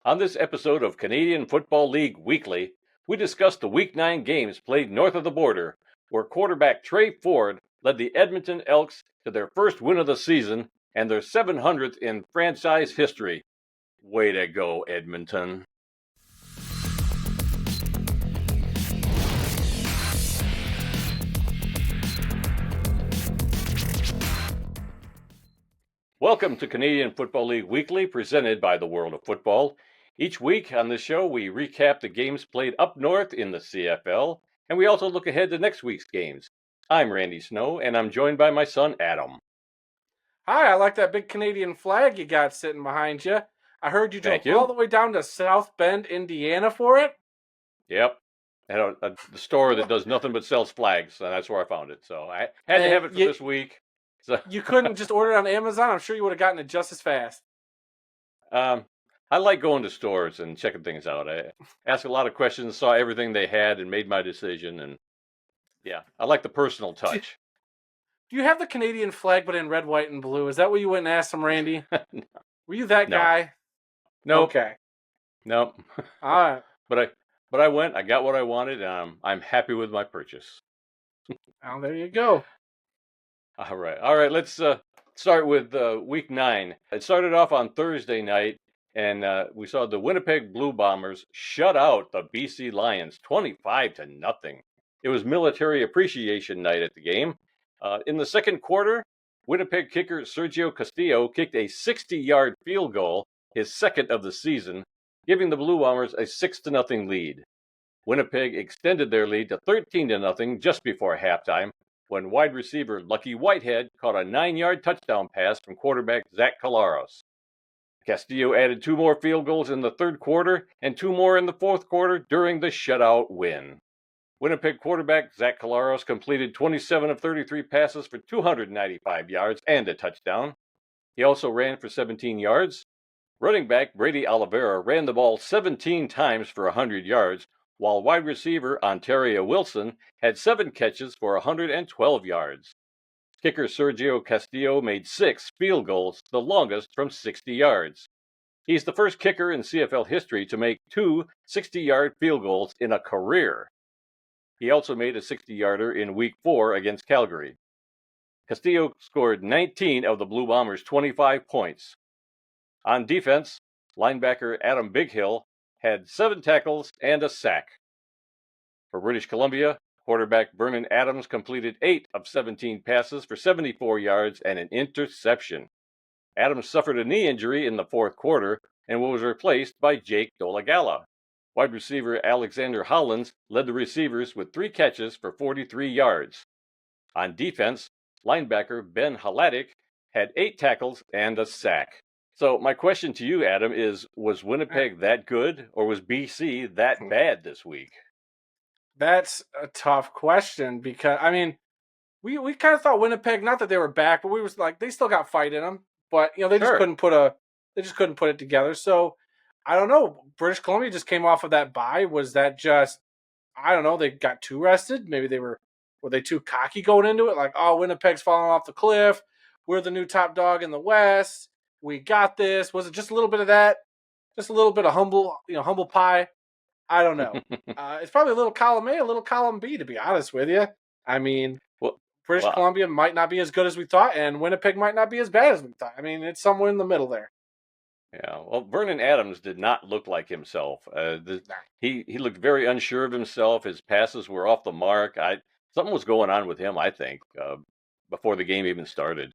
On this episode of Canadian Football League Weekly, we discuss the Week 9 games played north of the border, where quarterback Trey Ford led the Edmonton Elks to their first win of the season and their 700th in franchise history. Way to go, Edmonton. Welcome to Canadian Football League Weekly, presented by the World of Football. Each week on this show, we recap the games played up north in the CFL, and we also look ahead to next week's games. I'm Randy Snow, and I'm joined by my son, Adam. Hi, I like that big Canadian flag you got sitting behind you. I heard you drove all the way down to South Bend, Indiana for it. Yep. At a store that does nothing but sells flags, and that's where I found it. So I had to have it for this week. So. You couldn't just order it on Amazon? I'm sure you would have gotten it just as fast. I like going to stores and checking things out. I asked a lot of questions, saw everything they had, and made my decision. And yeah, I like the personal touch. Do you have the Canadian flag, but in red, white, and blue? Is that what you went and asked them, Randy? No. Were you that guy? No. Nope. Okay. Nope. All right. But I went. I got what I wanted, and I'm happy with my purchase. Well, there you go. All right. Let's start with Week 9. It started off on Thursday night, and we saw the Winnipeg Blue Bombers shut out the BC Lions 25-0. It was Military Appreciation Night at the game. In the second quarter, Winnipeg kicker Sergio Castillo kicked a 60-yard field goal, his second of the season, giving the Blue Bombers a 6-0 lead. Winnipeg extended their lead to 13-0 just before halftime, when wide receiver Lucky Whitehead caught a 9-yard touchdown pass from quarterback Zach Collaros. Castillo added 2 more field goals in the third quarter and 2 more in the fourth quarter during the shutout win. Winnipeg quarterback Zach Collaros completed 27 of 33 passes for 295 yards and a touchdown. He also ran for 17 yards. Running back Brady Oliveira ran the ball 17 times for 100 yards, while wide receiver Ontario Wilson had 7 catches for 112 yards. Kicker Sergio Castillo made 6 field goals, the longest from 60 yards. He's the first kicker in CFL history to make 2 60-yard field goals in a career. He also made a 60-yarder in Week 4 against Calgary. Castillo scored 19 of the Blue Bombers' 25 points. On defense, linebacker Adam Bighill had 7 tackles and a sack. For British Columbia, quarterback Vernon Adams completed 8 of 17 passes for 74 yards and an interception. Adams suffered a knee injury in the fourth quarter and was replaced by Jake Dolegala. Wide receiver Alexander Hollins led the receivers with 3 catches for 43 yards. On defense, linebacker Ben Haladik had 8 tackles and a sack. So my question to you, Adam, is, was Winnipeg that good, or was BC that bad this week? That's a tough question because, I mean, we kind of thought Winnipeg, not that they were back, but we was like, they still got fight in them. But, they just couldn't put it together. So, I don't know. British Columbia just came off of that bye. Was that just, I don't know, they got too rested? Maybe were they too cocky going into it? Like, oh, Winnipeg's falling off the cliff. We're the new top dog in the West. We got this. Was it just a little bit of that? Just a little bit of humble pie? I don't know. It's probably a little column A, a little column B, to be honest with you. I mean, British Columbia might not be as good as we thought, and Winnipeg might not be as bad as we thought. I mean, it's somewhere in the middle there. Yeah, well, Vernon Adams did not look like himself. He looked very unsure of himself. His passes were off the mark. Something was going on with him, I think, before the game even started.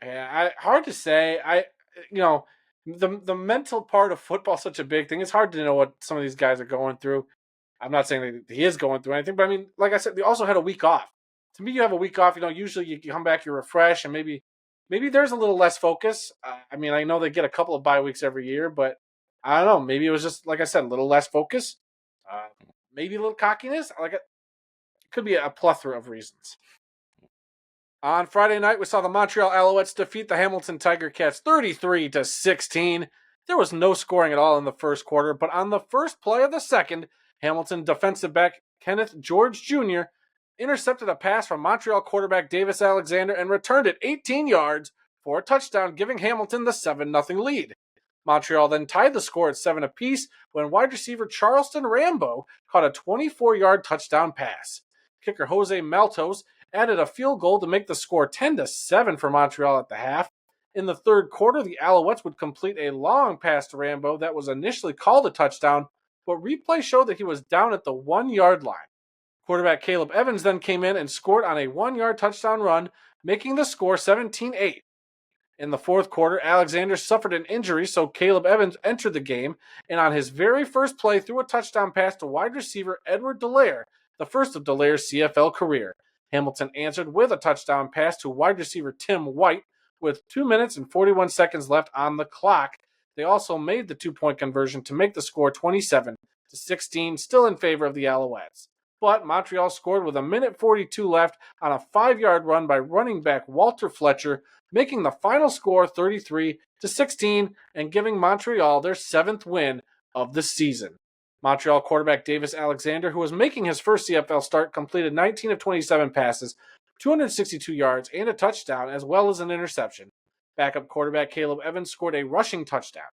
Yeah, hard to say. The mental part of football is such a big thing. It's hard to know what some of these guys are going through. I'm not saying that he is going through anything, but I mean, like I said, they also had a week off. To me, you have a week off. Usually you come back, you're refreshed, and maybe there's a little less focus. I mean, I know they get a couple of bye weeks every year, but I don't know. Maybe it was just, like I said, a little less focus. Maybe a little cockiness. It could be a plethora of reasons. On Friday night, we saw the Montreal Alouettes defeat the Hamilton Tiger Cats 33-16. There was no scoring at all in the first quarter, but on the first play of the second, Hamilton defensive back Kenneth George Jr. intercepted a pass from Montreal quarterback Davis Alexander and returned it 18 yards for a touchdown, giving Hamilton the 7-0 lead. Montreal then tied the score at 7 apiece when wide receiver Charleston Rambo caught a 24-yard touchdown pass. Kicker Jose Maltos added a field goal to make the score 10-7 for Montreal at the half. In the third quarter, the Alouettes would complete a long pass to Rambo that was initially called a touchdown, but replay showed that he was down at the 1-yard line. Quarterback Caleb Evans then came in and scored on a 1-yard touchdown run, making the score 17-8. In the fourth quarter, Alexander suffered an injury, so Caleb Evans entered the game, and on his very first play threw a touchdown pass to wide receiver Edward Delaire, the first of Delaire's CFL career. Hamilton answered with a touchdown pass to wide receiver Tim White with 2 minutes and 41 seconds left on the clock. They also made the 2-point conversion to make the score 27-16, still in favor of the Alouettes. But Montreal scored with 1:42 left on a 5-yard run by running back Walter Fletcher, making the final score 33-16 and giving Montreal their 7th win of the season. Montreal quarterback Davis Alexander, who was making his first CFL start, completed 19 of 27 passes, 262 yards, and a touchdown, as well as an interception. Backup quarterback Caleb Evans scored a rushing touchdown.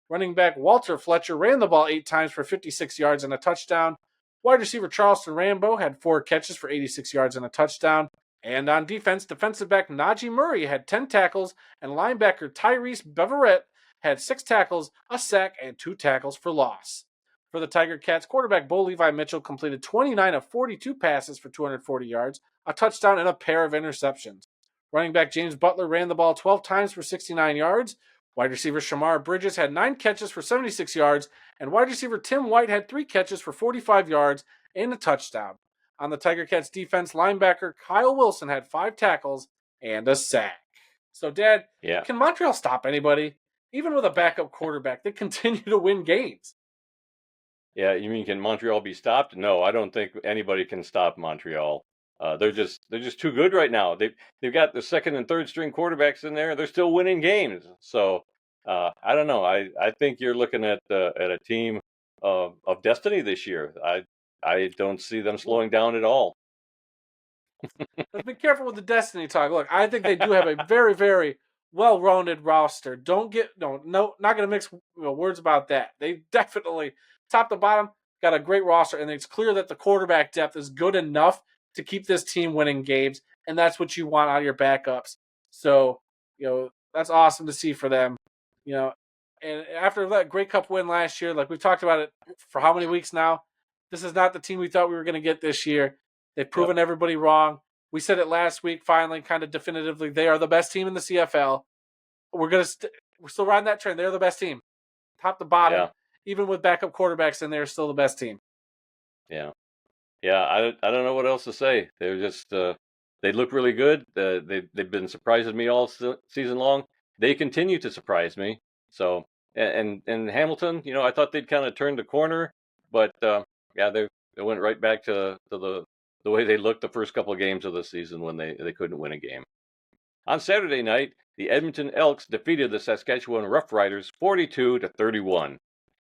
Running back Walter Fletcher ran the ball 8 times for 56 yards and a touchdown. Wide receiver Charleston Rambo had 4 catches for 86 yards and a touchdown. And on defense, defensive back Najee Murray had 10 tackles, and linebacker Tyrese Beverett had 6 tackles, a sack, and 2 tackles for loss. For the Tiger Cats, quarterback Bo Levi Mitchell completed 29 of 42 passes for 240 yards, a touchdown, and a pair of interceptions. Running back James Butler ran the ball 12 times for 69 yards. Wide receiver Shamar Bridges had 9 catches for 76 yards, and wide receiver Tim White had 3 catches for 45 yards and a touchdown. On the Tiger Cats defense, linebacker Kyle Wilson had 5 tackles and a sack. So, Dad, Can Montreal stop anybody? Even with a backup quarterback, they continue to win games. Yeah, you mean can Montreal be stopped? No, I don't think anybody can stop Montreal. They're just too good right now. They've got the second and third string quarterbacks in there. They're still winning games. So I don't know. I think you're looking at a team of destiny this year. I don't see them slowing down at all. Let's be careful with the destiny talk. Look, I think they do have a very, very well-rounded roster. Not going to mix words about that. They definitely, top to bottom, got a great roster, and it's clear that the quarterback depth is good enough to keep this team winning games, and that's what you want out of your backups. So, that's awesome to see for them. And after that Grey Cup win last year, like we've talked about it for how many weeks now, this is not the team we thought we were going to get this year. They've proven everybody wrong. We said it last week, finally, kind of definitively. They are the best team in the CFL. We're still riding that trend. They're the best team, top to bottom. Yeah. Even with backup quarterbacks in there, still the best team. Yeah. I don't know what else to say. They're just they look really good. They've been surprising me all season long. They continue to surprise me. So and Hamilton, I thought they'd kind of turned the corner, but they went right back to the way they looked the first couple of games of the season when they couldn't win a game. On Saturday night, the Edmonton Elks defeated the Saskatchewan Roughriders 42-31.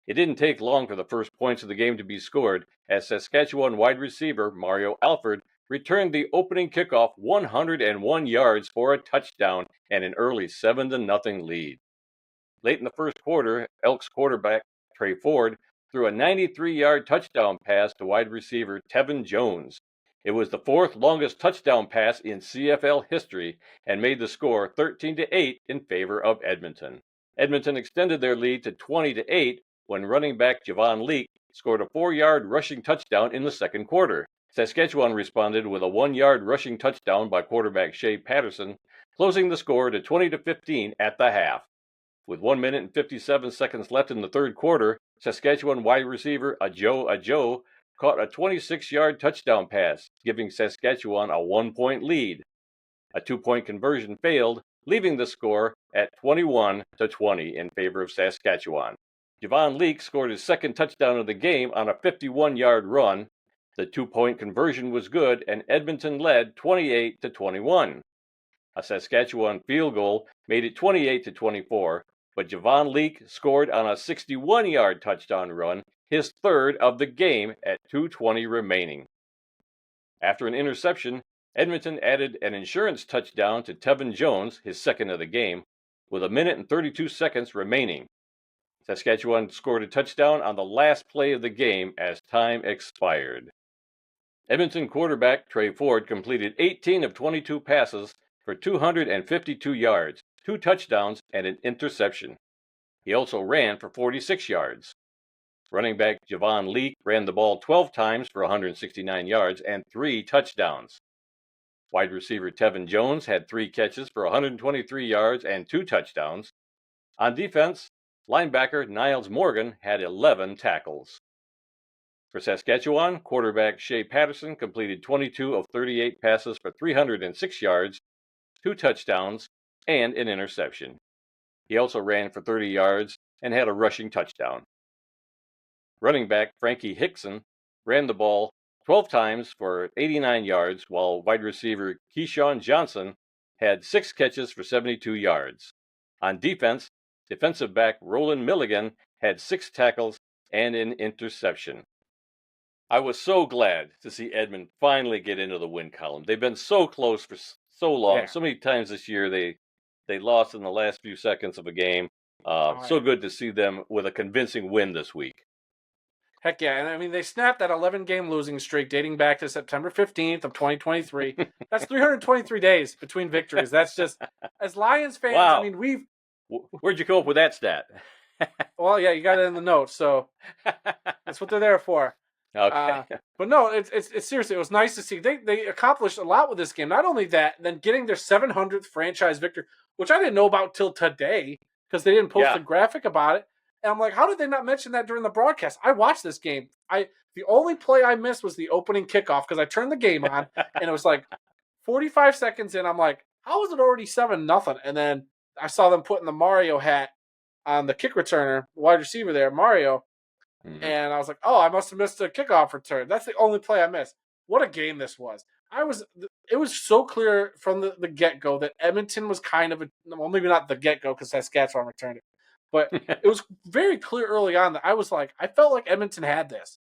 It didn't take long for the first points of the game to be scored as Saskatchewan wide receiver Mario Alford returned the opening kickoff 101 yards for a touchdown and an early 7-0 lead. Late in the first quarter, Elks quarterback Trey Ford threw a 93-yard touchdown pass to wide receiver Tevin Jones. It was the 4th longest touchdown pass in CFL history and made the score 13-8 in favor of Edmonton. Edmonton extended their lead to 20-8 when running back Javon Leake scored a 4-yard rushing touchdown in the second quarter. Saskatchewan responded with a 1-yard rushing touchdown by quarterback Shea Patterson, closing the score to 20-15 at the half. With 1 minute and 57 seconds left in the third quarter, Saskatchewan wide receiver Ajo caught a 26-yard touchdown pass, giving Saskatchewan a 1-point lead. A 2-point conversion failed, leaving the score at 21-20 in favor of Saskatchewan. Javon Leake scored his second touchdown of the game on a 51-yard run. The 2-point conversion was good, and Edmonton led 28-21. A Saskatchewan field goal made it 28-24, but Javon Leake scored on a 61-yard touchdown run, his third of the game at 2:20 remaining. After an interception, Edmonton added an insurance touchdown to Tevin Jones, his second of the game, with 1 minute and 32 seconds remaining. Saskatchewan scored a touchdown on the last play of the game as time expired. Edmonton quarterback Trey Ford completed 18 of 22 passes for 252 yards, 2 touchdowns, and an interception. He also ran for 46 yards. Running back Javon Leake ran the ball 12 times for 169 yards and 3 touchdowns. Wide receiver Tevin Jones had 3 catches for 123 yards and 2 touchdowns. On defense, linebacker Niles Morgan had 11 tackles. For Saskatchewan, quarterback Shea Patterson completed 22 of 38 passes for 306 yards, 2 touchdowns, and an interception. He also ran for 30 yards and had a rushing touchdown. Running back Frankie Hickson ran the ball 12 times for 89 yards, while wide receiver Keyshawn Johnson had 6 catches for 72 yards. On defense, defensive back Roland Milligan had 6 tackles and an interception. I was so glad to see Edmond finally get into the win column. They've been so close for so long. Yeah. So many times this year they lost in the last few seconds of a game. So good to see them with a convincing win this week. Heck yeah. And I mean, they snapped that 11-game losing streak dating back to September 15th of 2023. That's 323 days between victories. That's just, as Lions fans, Wow. I mean, Where'd you come up with that stat? well, yeah, you got it in the notes. So that's what they're there for. Okay. But no, it's seriously, it was nice to see. They accomplished a lot with this game. Not only that, then getting their 700th franchise victory, which I didn't know about till today because they didn't post a graphic about it. And I'm like, how did they not mention that during the broadcast? I watched this game. The only play I missed was the opening kickoff because I turned the game on and it was like 45 seconds in. I'm like, how is it already 7-0? And then I saw them putting the Mario hat on the kick returner, wide receiver there, Mario. Mm-hmm. And I was like, oh, I must have missed a kickoff return. That's the only play I missed. What a game this was. It was so clear from the get-go that Edmonton was kind of well, maybe not the get-go because Saskatchewan returned it. But it was very clear early on that I felt like Edmonton had this.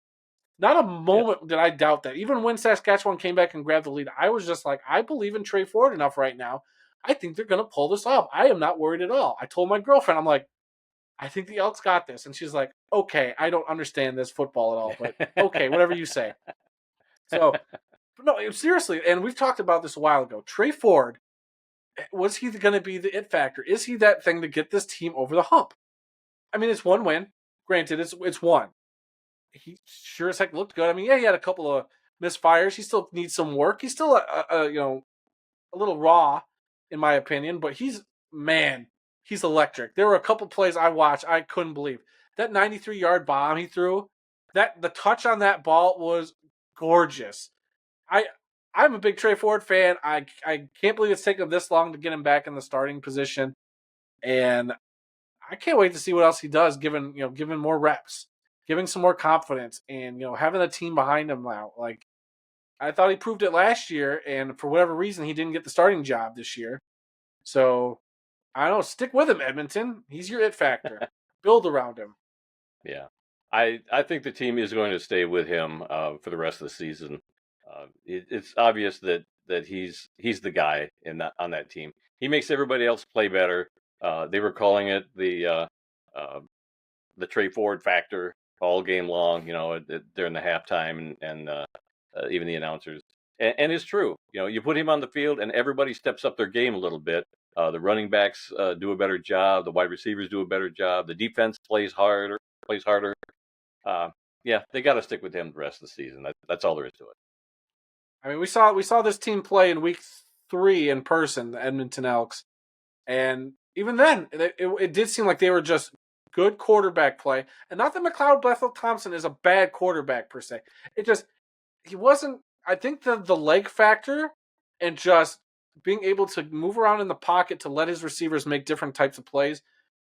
Not a moment did I doubt that. Even when Saskatchewan came back and grabbed the lead, I was just like, I believe in Trey Ford enough right now. I think they're going to pull this off. I am not worried at all. I told my girlfriend, I'm like, I think the Elks got this. And she's like, okay, I don't understand this football at all, but okay, whatever you say. So, no, seriously, and we've talked about this a while ago. Trey Ford, was he going to be the it factor? Is he that thing to get this team over the hump? I mean, it's one win. Granted, it's one. He sure as heck looked good. I mean, yeah, he had a couple of misfires. He still needs some work. He's still a little raw, in my opinion, but he's electric. There were a couple plays I watched I couldn't believe. That 93-yard bomb he threw, the touch on that ball was gorgeous. I'm a big Trey Ford fan. I can't believe it's taken this long to get him back in the starting position, and I can't wait to see what else he does. Given more reps, giving some more confidence, and having a team behind him now. Like I thought he proved it last year, and for whatever reason, he didn't get the starting job this year. So I don't know. Stick with him, Edmonton. He's your it factor. Build around him. Yeah, I think the team is going to stay with him for the rest of the season. It's obvious that he's the guy on that team. He makes everybody else play better. They were calling it the Trey Ford factor all game long. During the halftime and even the announcers. And it's true. You put him on the field and everybody steps up their game a little bit. The running backs do a better job. The wide receivers do a better job. The defense plays harder. Yeah, they got to stick with him the rest of the season. That's all there is to it. I mean, we saw this team play in week 3 in person, the Edmonton Elks, and even then, it did seem like they were just good quarterback play. And not that McLeod Bethel Thompson is a bad quarterback per se. He wasn't. I think the leg factor and just being able to move around in the pocket to let his receivers make different types of plays,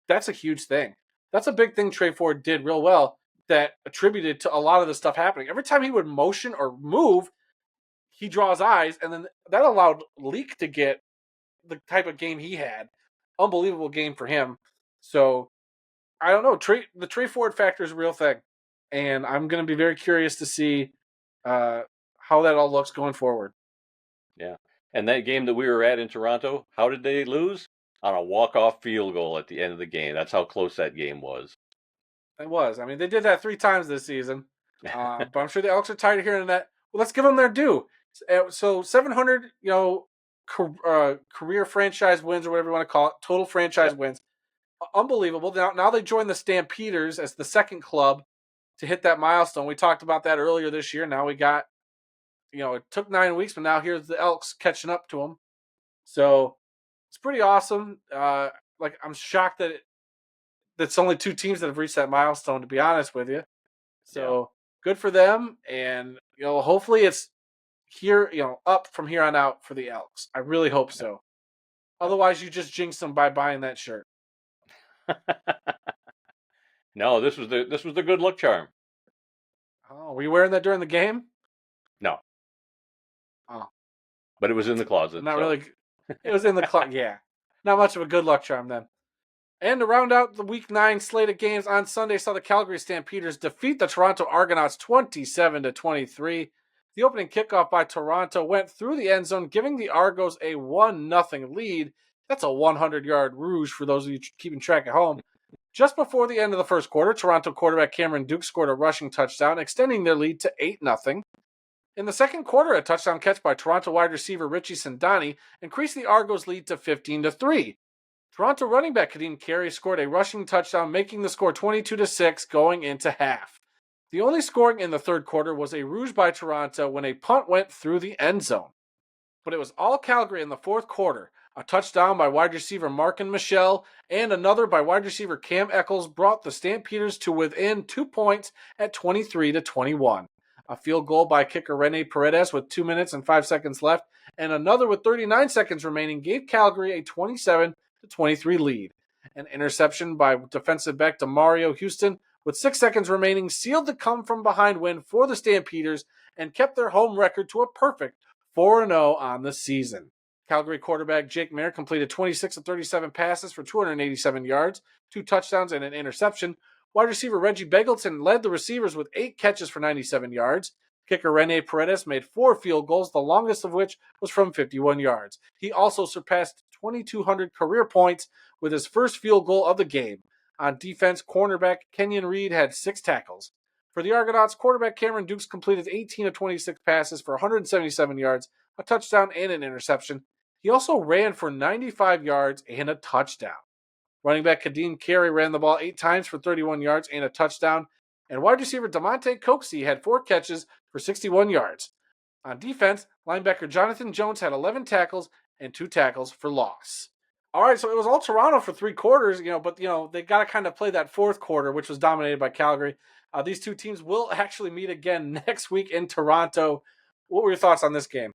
that's a huge thing. That's a big thing Trey Ford did real well that attributed to a lot of the stuff happening. Every time he would motion or move, he draws eyes, and then that allowed Leak to get the type of game he had. Unbelievable game for him. So, I don't know. The Trey Ford factor is a real thing, and I'm going to be very curious to see how that all looks going forward. Yeah. And that game that we were at in Toronto, how did they lose? On a walk-off field goal at the end of the game. That's how close that game was. It was. I mean, they did that 3 times this season, but I'm sure the Elks are tired of hearing that. Well, let's give them their due. So 700, career franchise wins or whatever you want to call it, total franchise Yep. wins, unbelievable. Now they join the Stampeders as the second club to hit that milestone. We talked about that earlier this year. Now we got, it took 9 weeks, but now here's the Elks catching up to them. So it's pretty awesome. I'm shocked that that's only 2 teams that have reached that milestone, to be honest with you. So good for them, and hopefully it's here, up from here on out for the Elks. I really hope so. Otherwise, you just jinx them by buying that shirt. No, this was the good luck charm. Oh, were you wearing that during the game? No. Oh, But it was in the closet. not so. really. It was in the closet. Yeah, not much of a good luck charm then. And to round out the Week 9 slate of games on Sunday, saw the Calgary Stampeders defeat the Toronto Argonauts 27-23. The opening kickoff by Toronto went through the end zone, giving the Argos a 1-0 lead. That's a 100-yard rouge for those of you keeping track at home. Just before the end of the first quarter, Toronto quarterback Cameron Duke scored a rushing touchdown, extending their lead to 8-0. In the second quarter, a touchdown catch by Toronto wide receiver Richie Sindani increased the Argos' lead to 15-3. Toronto running back Kadeem Carey scored a rushing touchdown, making the score 22-6 going into half. The only scoring in the third quarter was a rouge by Toronto when a punt went through the end zone. But it was all Calgary in the fourth quarter. A touchdown by wide receiver Markin Michel and another by wide receiver Cam Eccles brought the Stampeders to within 2 points at 23-21. A field goal by kicker Rene Paredes with 2 minutes and 5 seconds left, and another with 39 seconds remaining gave Calgary a 27-23 lead. An interception by defensive back Demario Houston with 6 seconds remaining sealed the come-from-behind win for the Stampeders and kept their home record to a perfect 4-0 on the season. Calgary quarterback Jake Maier completed 26 of 37 passes for 287 yards, 2 touchdowns, and an interception. Wide receiver Reggie Begelton led the receivers with 8 catches for 97 yards. Kicker Rene Paredes made 4 field goals, the longest of which was from 51 yards. He also surpassed 2,200 career points with his first field goal of the game. On defense, cornerback Kenyon Reed had 6 tackles. For the Argonauts, quarterback Cameron Dukes completed 18 of 26 passes for 177 yards, a touchdown, and an interception. He also ran for 95 yards and a touchdown. Running back Kadeem Carey ran the ball 8 times for 31 yards and a touchdown. And wide receiver DeMonte Coxie had 4 catches for 61 yards. On defense, linebacker Jonathan Jones had 11 tackles and 2 tackles for loss. All right, so it was all Toronto for 3 quarters, but they got to kind of play that fourth quarter, which was dominated by Calgary. These 2 teams will actually meet again next week in Toronto. What were your thoughts on this game?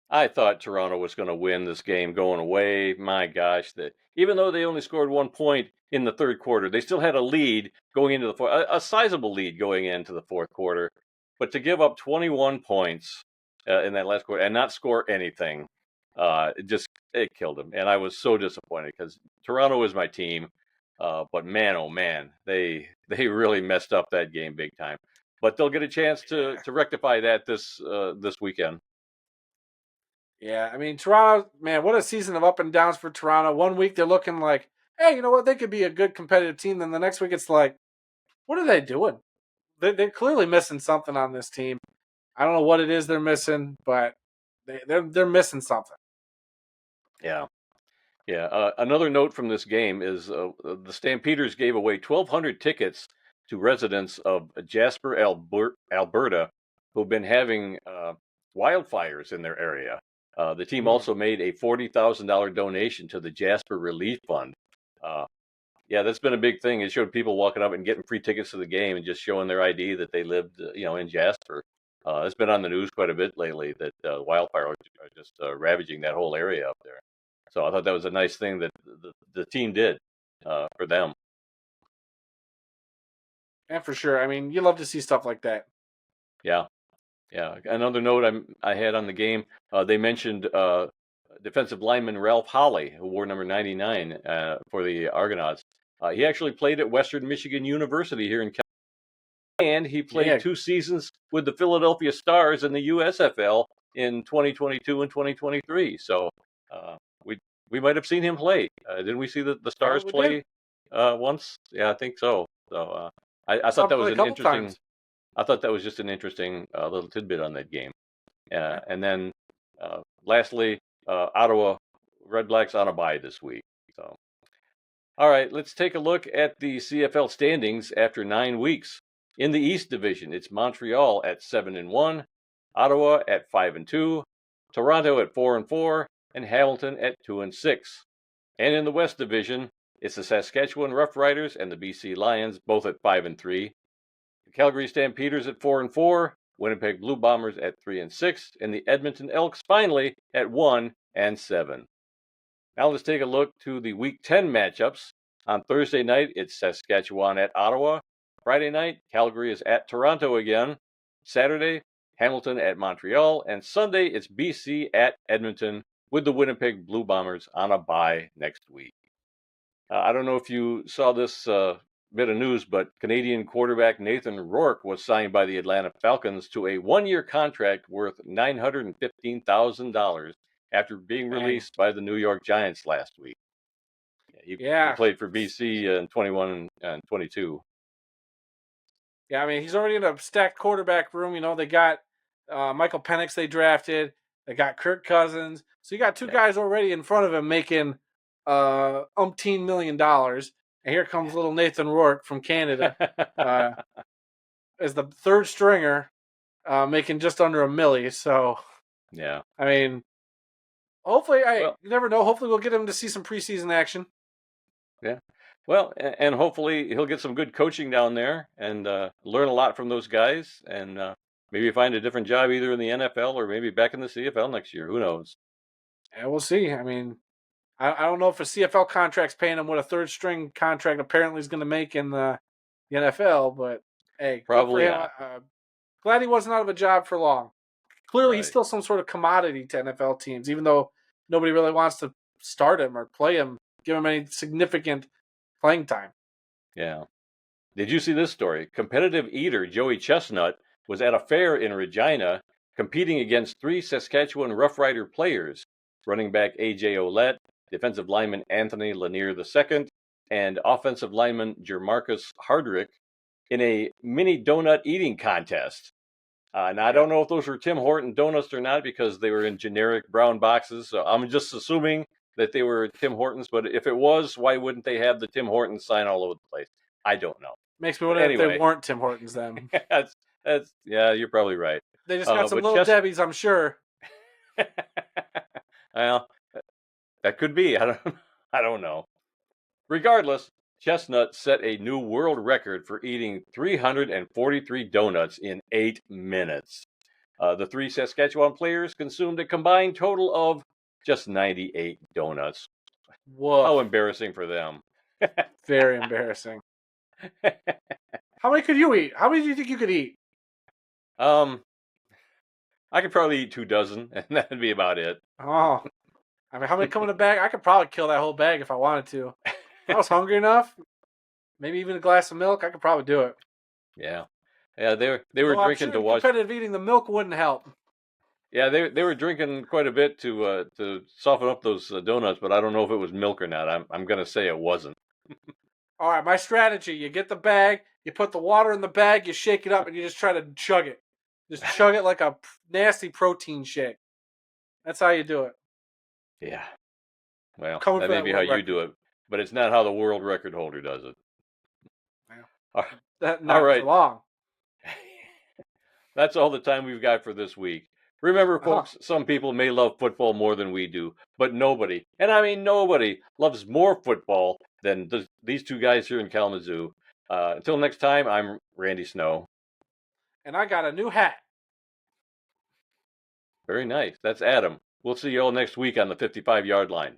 I thought Toronto was going to win this game going away. My gosh, even though they only scored 1 point in the third quarter, they still had a lead going into the fourth, a sizable lead going into the fourth quarter. But to give up 21 points in that last quarter and not score anything, it killed them. And I was so disappointed because Toronto is my team. But man, oh man, they really messed up that game big time. But they'll get a chance to rectify that this weekend. Yeah, I mean, Toronto, man, what a season of up and downs for Toronto. 1 week they're looking like, hey, you know what, they could be a good competitive team. Then the next week it's like, what are they doing? They're clearly missing something on this team. I don't know what it is they're missing, but they're missing something. Yeah. Another note from this game is the Stampeders gave away 1,200 tickets to residents of Jasper, Alberta, who've been having wildfires in their area. The team also made a $40,000 donation to the Jasper Relief Fund. That's been a big thing. It showed people walking up and getting free tickets to the game and just showing their ID that they lived, in Jasper. It's been on the news quite a bit lately that wildfires are just ravaging that whole area up there. So I thought that was a nice thing that the team did for them. And for sure, I mean, you love to see stuff like that. Yeah. Another note I had on the game, they mentioned defensive lineman Ralph Holly, who wore number 99 for the Argonauts. He actually played at Western Michigan University here in California, and he played 2 seasons with the Philadelphia Stars in the USFL in 2022 and 2023. So we might have seen him play. Didn't we see the Stars play once? Yeah, I think so. So I Saw thought him that play was a an couple interesting. times. I thought that was just an interesting little tidbit on that game. Yeah. And then lastly, Ottawa Red Blacks on a bye this week. So all right, let's take a look at the CFL standings after 9 weeks. In the East Division, it's Montreal at 7-1, Ottawa at 5-2, Toronto at 4-4, and Hamilton at 2-6. And in the West Division, it's the Saskatchewan Roughriders and the BC Lions, both at 5-3. The Calgary Stampeders at 4-4, Winnipeg Blue Bombers at 3-6, and the Edmonton Elks finally at 1-7. Now let's take a look to the Week 10 matchups. On Thursday night, it's Saskatchewan at Ottawa. Friday night, Calgary is at Toronto again. Saturday, Hamilton at Montreal. And Sunday, it's BC at Edmonton with the Winnipeg Blue Bombers on a bye next week. I don't know if you saw this bit of news, but Canadian quarterback Nathan Rourke was signed by the Atlanta Falcons to a one-year contract worth $915,000 after being released by the New York Giants last week. He played for BC in 21 and 22. Yeah, I mean, he's already in a stacked quarterback room. You know, they got Michael Penix they drafted. They got Kirk Cousins. So you got two guys already in front of him making umpteen $1 million. And here comes little Nathan Rourke from Canada as the third stringer making just under $1 million. So, yeah. I mean, hopefully, you never know. Hopefully we'll get him to see some preseason action. Yeah. Well, and hopefully he'll get some good coaching down there and learn a lot from those guys and maybe find a different job either in the NFL or maybe back in the CFL next year. Who knows? Yeah, we'll see. I mean, I don't know if a CFL contract's paying him what a third string contract apparently is going to make in the NFL, but hey, probably good for him. not. Glad he wasn't out of a job for long. Clearly, he's still some sort of commodity to NFL teams, even though nobody really wants to start him or play him, give him any significant playing time. Yeah. Did you see this story? Competitive eater Joey Chestnut was at a fair in Regina competing against 3 Saskatchewan Roughrider players, running back A.J. Olette, defensive lineman Anthony Lanier II, and offensive lineman Jermarcus Hardrick in a mini donut eating contest. Now, I don't know if those were Tim Horton donuts or not because they were in generic brown boxes, so I'm just assuming that they were Tim Hortons, but if it was, why wouldn't they have the Tim Hortons sign all over the place? I don't know. Makes me wonder if they weren't Tim Hortons then. Yeah, you're probably right. They just got some little Debbies, I'm sure. Well, that could be. I don't know. Regardless, Chestnut set a new world record for eating 343 donuts in 8 minutes. The 3 Saskatchewan players consumed a combined total of just 98 donuts. Whoa. How embarrassing for them. Very embarrassing. How many could you eat? How many do you think you could eat? I could probably eat 2 dozen, and that'd be about it. Oh. I mean, how many come in a bag? I could probably kill that whole bag if I wanted to. If I was hungry enough, maybe even a glass of milk, I could probably do it. Yeah. Yeah, they were drinking to watch. Competitive eating, the milk wouldn't help. Yeah, they were drinking quite a bit to soften up those donuts, but I don't know if it was milk or not. I'm going to say it wasn't. All right, my strategy: you get the bag, you put the water in the bag, you shake it up, and you just try to chug it. Just chug it like a nasty protein shake. That's how you do it. Yeah. Well, that may be how you do it, but it's not how the world record holder does it. Well, not for long. That's all the time we've got for this week. Remember, folks, some people may love football more than we do, but nobody, and I mean nobody, loves more football than these 2 guys here in Kalamazoo. Until next time, I'm Randy Snow. And I got a new hat. Very nice. That's Adam. We'll see you all next week on the 55-yard line.